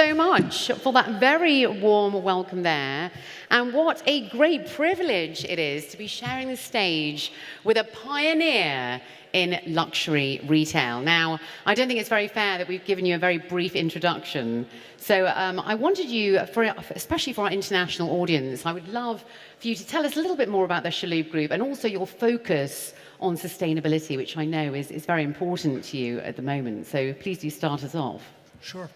so much for that very warm welcome there. And what a great privilege it is to be sharing the stage with a pioneer in luxury retail. Now, I don't think it's very fair that we've given you a very brief introduction. So I wanted you, especially for our international audience, I would love for you to tell us a little bit more about the Chalhoub Group and also your focus on sustainability, which I know is very important to you at the moment. So please do start us off. Sure.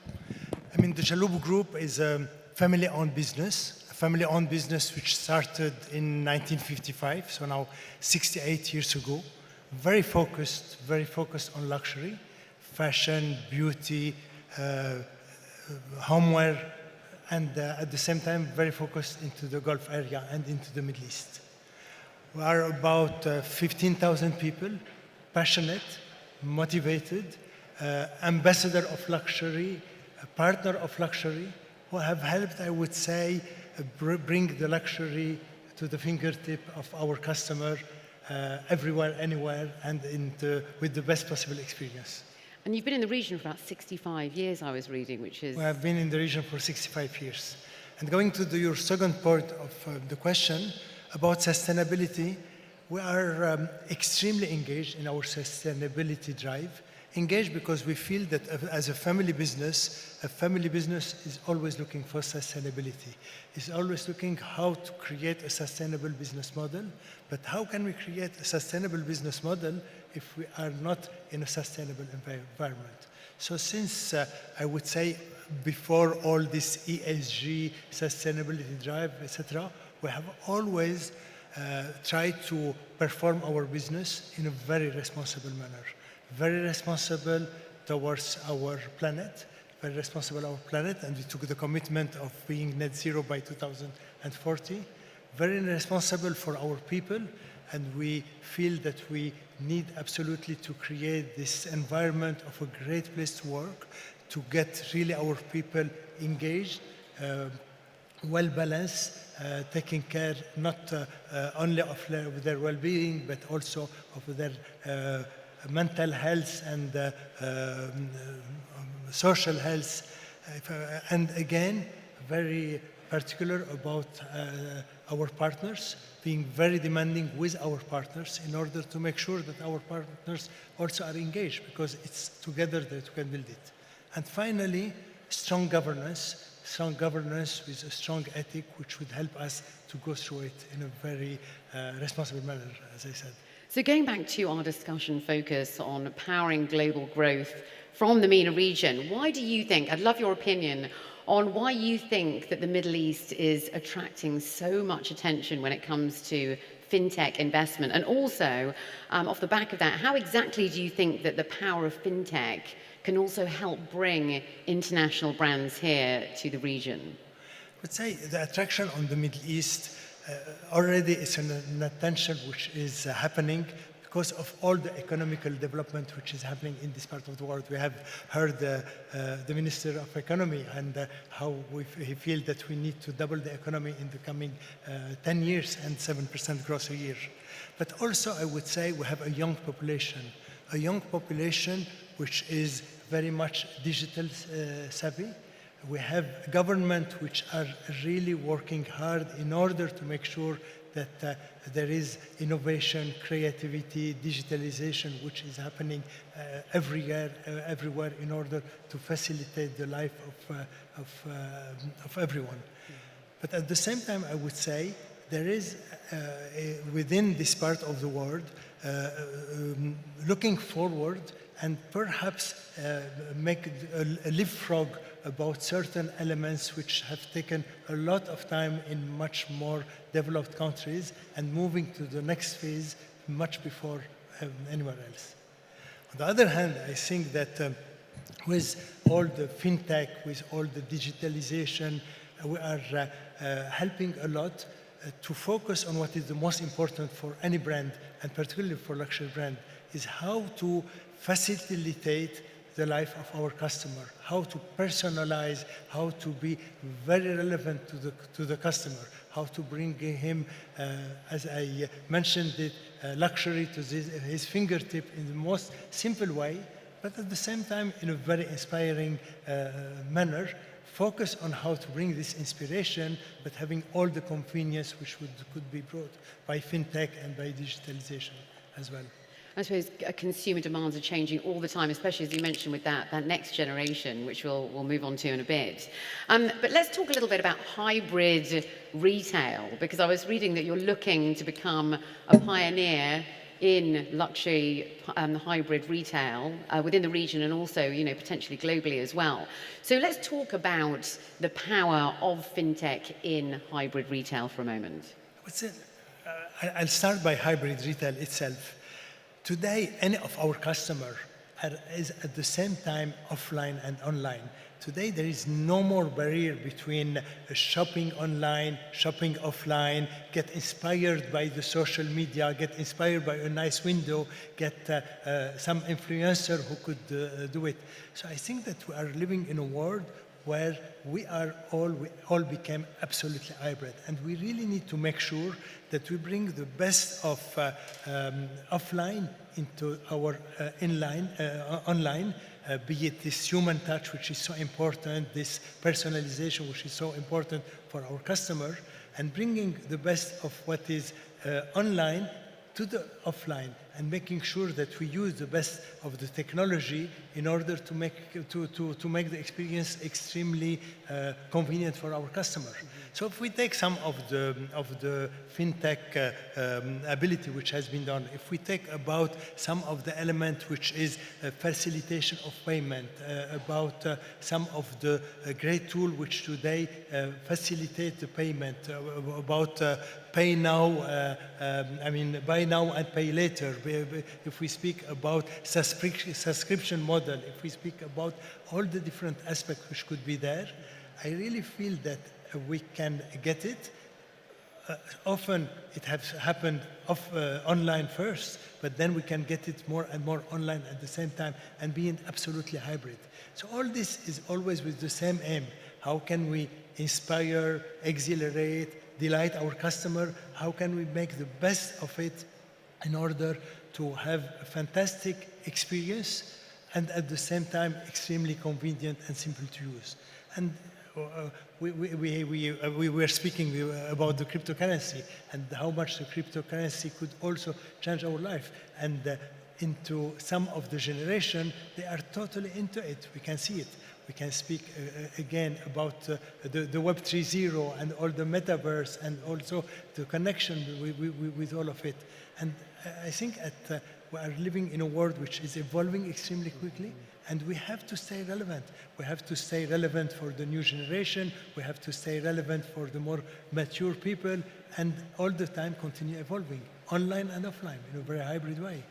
I mean, the Chalhoub Group is a family-owned business which started in 1955, so now 68 years ago. Very focused on luxury, fashion, beauty, homeware, and at the same time very focused into the Gulf area and into the Middle East. We are about 15,000 people, passionate, motivated, ambassador of luxury, a partner of luxury, who have helped, I would say, bring the luxury to the fingertip of our customer everywhere, anywhere, and with the best possible experience. And you've been in the region for about 65 years, I was reading, which is... We have been in the region for 65 years. And going to your second part of the question about sustainability, we are extremely engaged in our sustainability drive. Engaged because we feel that as a family business is always looking for sustainability. It's always looking how to create a sustainable business model. But how can we create a sustainable business model if we are not in a sustainable environment? So since, I would say, before all this ESG, sustainability drive, etc., we have always tried to perform our business in a very responsible manner. Very responsible towards our planet, and we took the commitment of being net zero by 2040. Very responsible for our people, and we feel that we need absolutely to create this environment of a great place to work, to get really our people engaged, well-balanced, taking care not only of their well-being, but also of their mental health and social health. And again, very particular about our partners, being very demanding with our partners in order to make sure that our partners also are engaged, because it's together that we can build it. And finally, strong governance with a strong ethic, which would help us to go through it in a very responsible manner, as I said. So going back to our discussion focus on powering global growth from the MENA region, why do you think, I'd love your opinion on why you think that the Middle East is attracting so much attention when it comes to fintech investment? And also, off the back of that, how exactly do you think that the power of fintech can also help bring international brands here to the region? I would say the attraction on the Middle East already is an attention which is happening because of all the economical development which is happening in this part of the world. We have heard the Minister of Economy and how he feels that we need to double the economy in the coming 10 years and 7% growth a year. But also, I would say we have a young population which is very much digital savvy. We have government which are really working hard in order to make sure that there is innovation, creativity, digitalization, which is happening everywhere in order to facilitate the life of everyone. But at the same time, I would say there is, within this part of the world, looking forward and perhaps make a leapfrog about certain elements which have taken a lot of time in much more developed countries and moving to the next phase much before anywhere else. On the other hand, I think that with all the fintech, with all the digitalization, we are helping a lot to focus on what is the most important for any brand, and particularly for luxury brand, is how to facilitate the life of our customer, how to personalize, how to be very relevant to the customer, how to bring him, as I mentioned it, luxury to his fingertip in the most simple way, but at the same time in a very inspiring manner focus on how to bring this inspiration, but having all the convenience which could be brought by fintech and by digitalization as well. I suppose consumer demands are changing all the time, especially as you mentioned with that next generation, which we'll move on to in a bit. But let's talk a little bit about hybrid retail, because I was reading that you're looking to become a pioneer in luxury hybrid retail within the region and also, potentially globally as well. So let's talk about the power of fintech in hybrid retail for a moment. I'll start by hybrid retail itself. Today, any of our customers is at the same time offline and online. Today, there is no more barrier between shopping online, shopping offline, get inspired by the social media, get inspired by a nice window, get some influencer who could do it. So I think that we are living in a world where we all became absolutely hybrid. And we really need to make sure that we bring the best of offline into our online, be it this human touch, which is so important, this personalization, which is so important for our customer, and bringing the best of what is online to the offline, and making sure that we use the best of the technology in order to make the experience extremely convenient for our customers. So if we take some of the fintech ability which has been done, if we take about some of the element which is facilitation of payment, about some of the great tool which today facilitate the payment, about pay now, buy now and pay later. If we speak about subscription model, if we speak about all the different aspects which could be there, I really feel that we can get it. Often it has happened online first, but then we can get it more and more online at the same time and being absolutely hybrid. So all this is always with the same aim. How can we inspire, exhilarate, delight our customer? How can we make the best of it in order to have a fantastic experience and at the same time extremely convenient and simple to use? And we were speaking about the cryptocurrency and how much the cryptocurrency could also change our life. And into some of the generation, they are totally into it. We can see it. We can speak again about the Web 3.0 and all the metaverse and also the connection with all of it. And I think we are living in a world which is evolving extremely quickly, and we have to stay relevant. We have to stay relevant for the new generation. We have to stay relevant for the more mature people, and all the time continue evolving, online and offline, in a very hybrid way.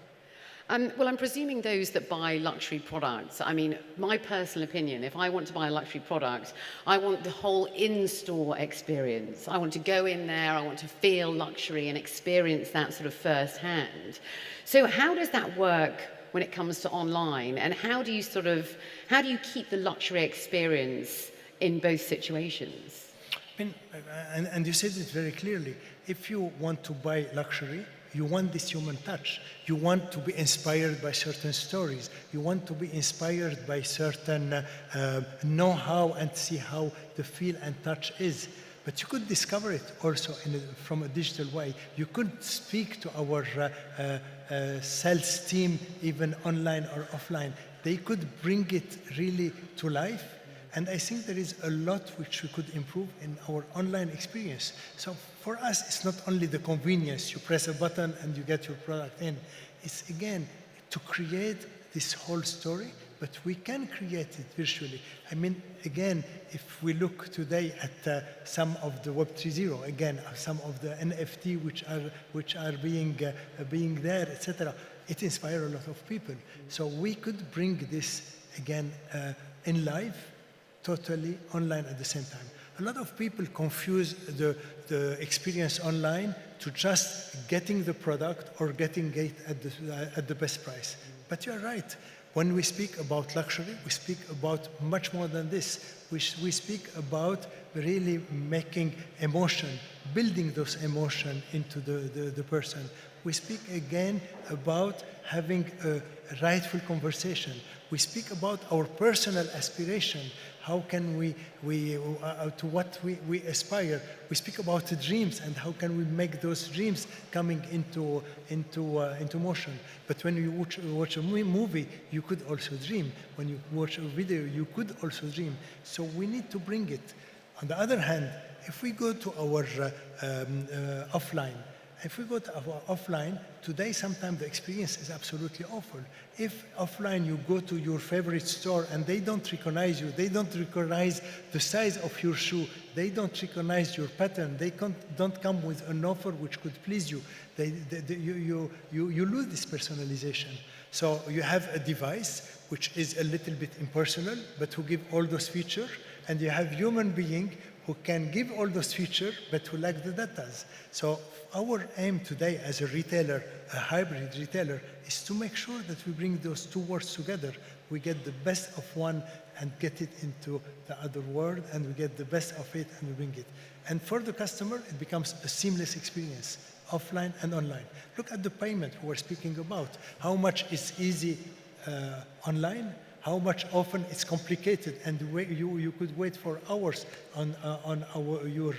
Well, I'm presuming those that buy luxury products, my personal opinion, if I want to buy a luxury product, I want the whole in-store experience. I want to go in there, I want to feel luxury and experience that sort of firsthand. So how does that work when it comes to online? And how do you keep the luxury experience in both situations? And you said it very clearly. If you want to buy luxury, you want this human touch. You want to be inspired by certain stories. You want to be inspired by certain know-how and see how the feel and touch is. But you could discover it also from a digital way. You could speak to our sales team, even online or offline. They could bring it really to life. And I think there is a lot which we could improve in our online experience. So for us, it's not only the convenience. You press a button and you get your product in. It's, again, to create this whole story, but we can create it virtually. Again, if we look today at some of the Web 3.0, again, some of the NFT which are being there, etc., it inspires a lot of people. So we could bring this, again, in live, totally online at the same time. A lot of people confuse the experience online to just getting the product or getting it at the best price. But you're right. When we speak about luxury, we speak about much more than this. We speak about really making emotion, building those emotions into the person. We speak again about having a rightful conversation. We speak about our personal aspiration, how can to what we aspire. We speak about the dreams and how can we make those dreams coming into motion. But when you watch a movie, you could also dream. When you watch a video, you could also dream. So we need to bring it. On the other hand, if we go to our offline, today sometimes the experience is absolutely awful. If offline you go to your favorite store and they don't recognize you, they don't recognize the size of your shoe, they don't recognize your pattern, they don't come with an offer which could please you, you lose this personalization. So you have a device which is a little bit impersonal, but who give all those features, and you have human being who can give all those features, but who lack the data. So our aim today as a retailer, a hybrid retailer, is to make sure that we bring those two worlds together. We get the best of one and get it into the other world, and we get the best of it and we bring it. And for the customer, it becomes a seamless experience, offline and online. Look at the payment we're speaking about. How much is easy online, how much often it's complicated, and you could wait for hours on your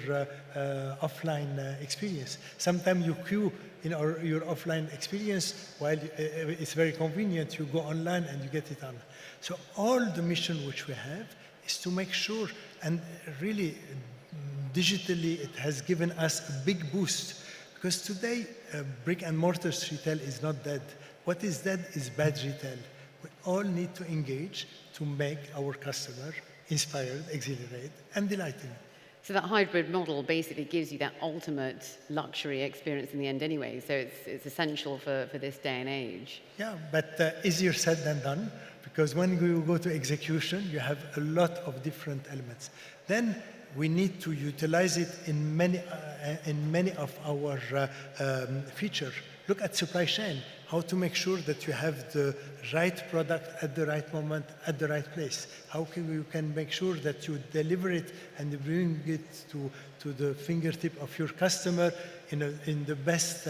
offline experience. Sometimes you queue in your offline experience while it's very convenient. You go online and you get it on. So all the mission which we have is to make sure, and really digitally it has given us a big boost, because today brick and mortar retail is not dead. What is dead is bad retail. We all need to engage to make our customer inspired, exhilarated, and delighted. So that hybrid model basically gives you that ultimate luxury experience in the end anyway. So it's essential for this day and age. Yeah, but easier said than done, because when we go to execution, you have a lot of different elements. Then we need to utilize it in many of our features. Look at supply chain, how to make sure that you have the right product at the right moment, at the right place. How can you make sure that you deliver it and bring it to the fingertip of your customer in the best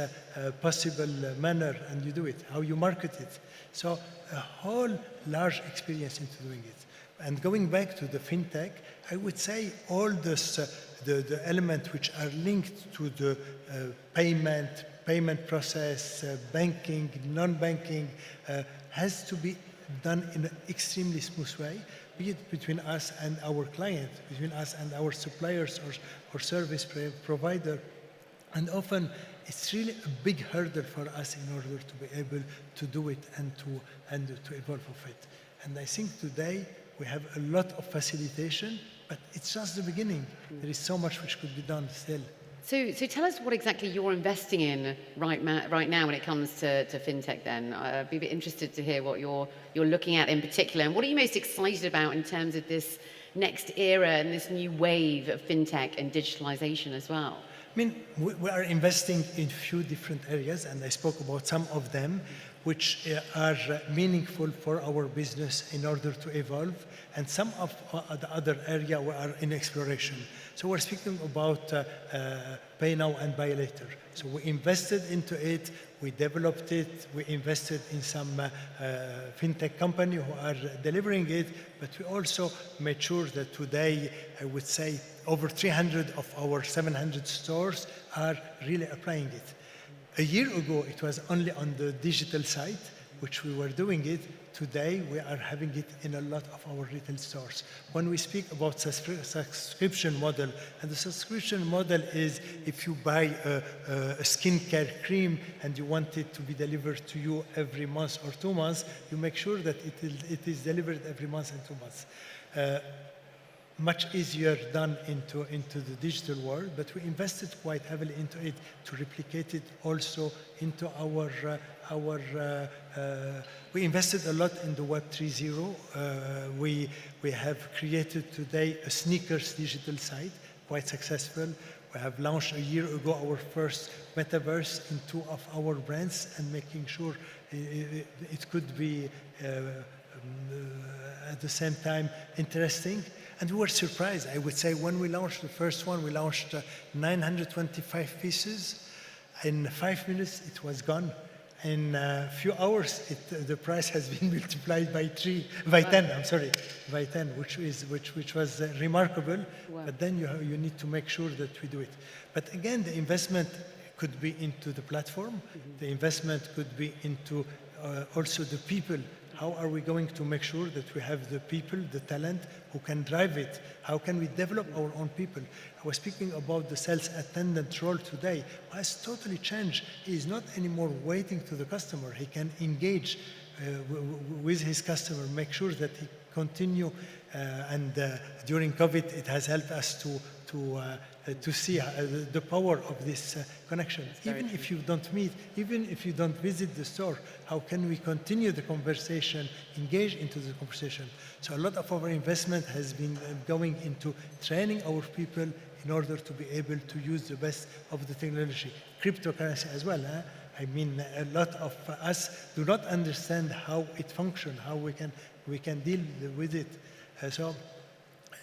possible manner, and you do it, how you market it. So a whole large experience into doing it. And going back to the fintech, I would say all this, the elements which are linked to the payment process, banking, non-banking, has to be done in an extremely smooth way, be it between us and our client, between us and our suppliers or service provider. And often it's really a big hurdle for us in order to be able to do it and to evolve of it. And I think today we have a lot of facilitation, but it's just the beginning. There is so much which could be done still. So tell us what exactly you're investing in right now when it comes to fintech then. I'd be a bit interested to hear what you're looking at in particular. And what are you most excited about in terms of this next era and this new wave of fintech and digitalization as well? I mean, we are investing in a few different areas, and I spoke about some of them, which are meaningful for our business in order to evolve, and some of the other area we are in exploration. So we're speaking about pay now and buy later. So we invested into it, we developed it, we invested in some fintech company who are delivering it, but we also made sure that today, I would say, over 300 of our 700 stores are really applying it. A year ago, it was only on the digital side, which we were doing it. Today, we are having it in a lot of our retail stores. When we speak about subscription model, and the subscription model is if you buy a skincare cream and you want it to be delivered to you every month or 2 months, you make sure that it is delivered every month and 2 months. Much easier done into the digital world, but we invested quite heavily into it to replicate it also into we invested a lot in the Web 3.0. We have created today a sneakers digital site, quite successful. We have launched a year ago our first metaverse in 2 of our brands, and making sure it could be at the same time interesting. And we were surprised, I would say, when we launched the first one, we launched 925 pieces. In 5 minutes, it was gone. In a few hours, the price has been multiplied by 10. I'm sorry, by 10, which was remarkable. Wow. But then you need to make sure that we do it. But again, the investment could be into the platform. The investment could be into also the people. How are we going to make sure that we have the people, the talent, who can drive it? How can we develop our own people? I was speaking about the sales attendant role today. It has totally changed. He is not anymore waiting to the customer. He can engage with his customer, make sure that he continue. During COVID, it has helped us to see the power of this connection. Even if you don't meet, even if you don't visit the store, how can we continue the conversation, engage into the conversation? So a lot of our investment has been going into training our people in order to be able to use the best of the technology. Cryptocurrency as well. I mean, a lot of us do not understand how it functions, how we can deal with it. So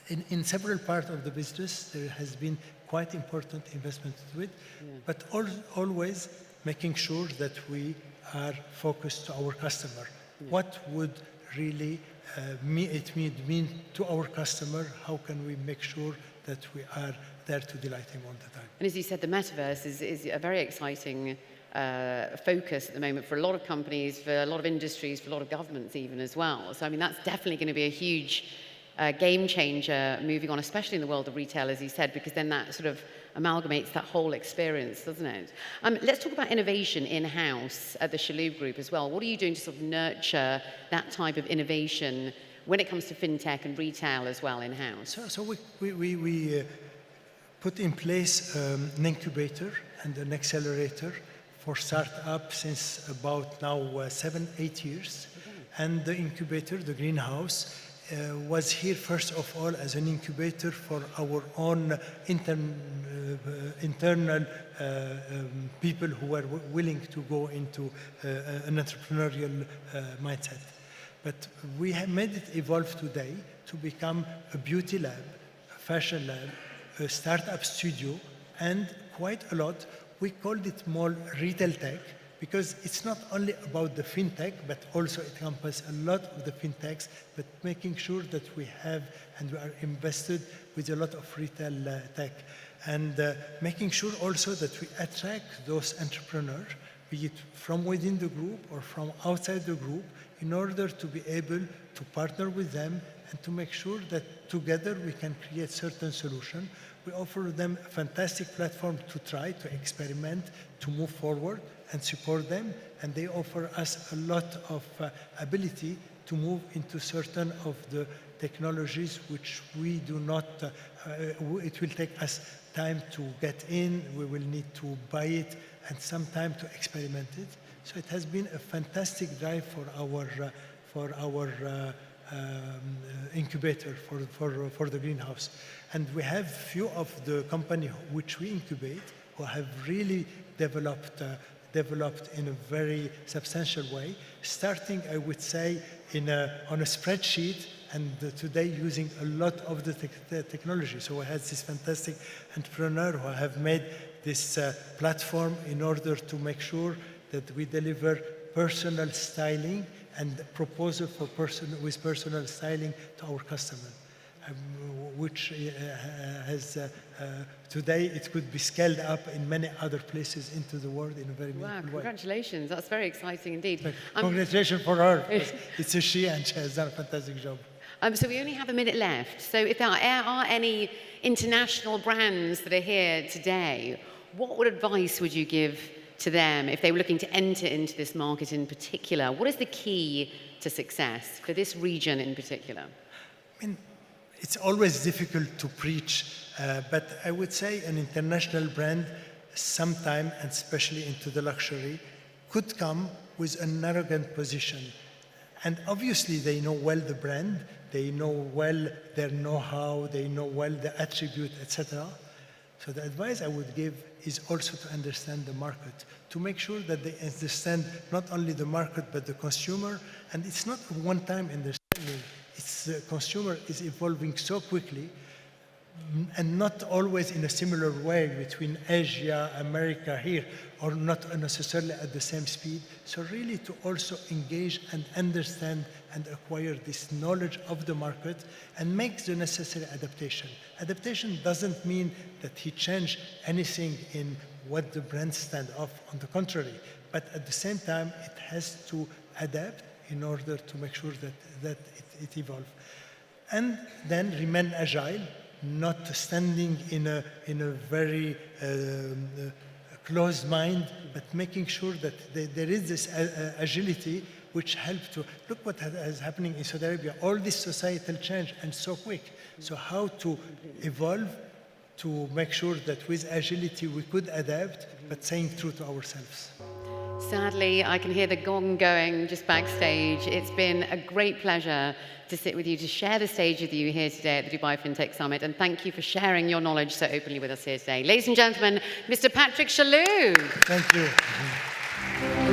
in several parts of the business, there has been quite important investment to it, but always making sure that we are focused to our customer. What would really it mean to our customer? How can we make sure that we are there to delight him all the time? And as you said, the metaverse is a very exciting focus at the moment for a lot of companies, for a lot of industries, for a lot of governments even as well. So I mean, that's definitely going to be a huge game changer moving on, especially in the world of retail, as you said, because then that sort of amalgamates that whole experience, doesn't it? Let's talk about innovation in-house at the Chalhoub Group as well. What are you doing to sort of nurture that type of innovation when it comes to fintech and retail as well in-house? So we put in place an incubator and an accelerator for startup since about now 7-8 years. And the incubator, the greenhouse, was here first of all as an incubator for our own internal people who were willing to go into an entrepreneurial mindset. But we have made it evolve today to become a beauty lab, a fashion lab, a startup studio, and quite a lot. We called it more retail tech, because it's not only about the fintech, but also it encompasses a lot of the fintechs, but making sure that we have and we are invested with a lot of retail tech. And making sure also that we attract those entrepreneurs, be it from within the group or from outside the group, in order to be able to partner with them and to make sure that together we can create certain solutions. We offer them a fantastic platform to try, to experiment, to move forward and support them. And they offer us a lot of ability to move into certain of the technologies which we do not, it will take us time to get in, we will need to buy it, and some time to experiment it. So it has been a fantastic drive for our incubator, for the greenhouse. And we have few of the company which we incubate who have really developed in a very substantial way, starting, I would say, on a spreadsheet, and today using a lot of the technology. So we had this fantastic entrepreneur who have made this platform in order to make sure that we deliver personal styling and proposal for with personal styling to our customer, which has today it could be scaled up in many other places into the world in a very meaningful way. Congratulations! That's very exciting indeed. Congratulations for her. It's a she, and she has done a fantastic job. So we only have a minute left. So if there are any international brands that are here today, what advice would you give to them if they were looking to enter into this market in particular? What is the key to success for this region in particular? I mean, it's always difficult to preach, but I would say an international brand sometime, and especially into the luxury, could come with an arrogant position. And obviously they know well the brand, they know well their know-how, they know well the attribute, etc. So the advice I would give is also to understand the market, to make sure that they understand not only the market but the consumer. And it's not a one-time understanding. It's the consumer is evolving so quickly. and not always in a similar way between Asia, America here, or not necessarily at the same speed. So really to also engage and understand and acquire this knowledge of the market and make the necessary adaptation. Adaptation doesn't mean that he changed anything in what the brands stand off, on the contrary, but at the same time, it has to adapt in order to make sure that it evolves. And then remain agile, not standing in a very closed mind, but making sure that there is this agility which helps to look what is happening in Saudi Arabia, all this societal change and so quick. So how to evolve to make sure that with agility we could adapt, but staying true to ourselves. Sadly, I can hear the gong going just backstage. It's been a great pleasure to sit with you, to share the stage with you here today at the Dubai FinTech Summit, and thank you for sharing your knowledge so openly with us here today. Ladies and gentlemen, Mr. Patrick Chalhoub. Thank you.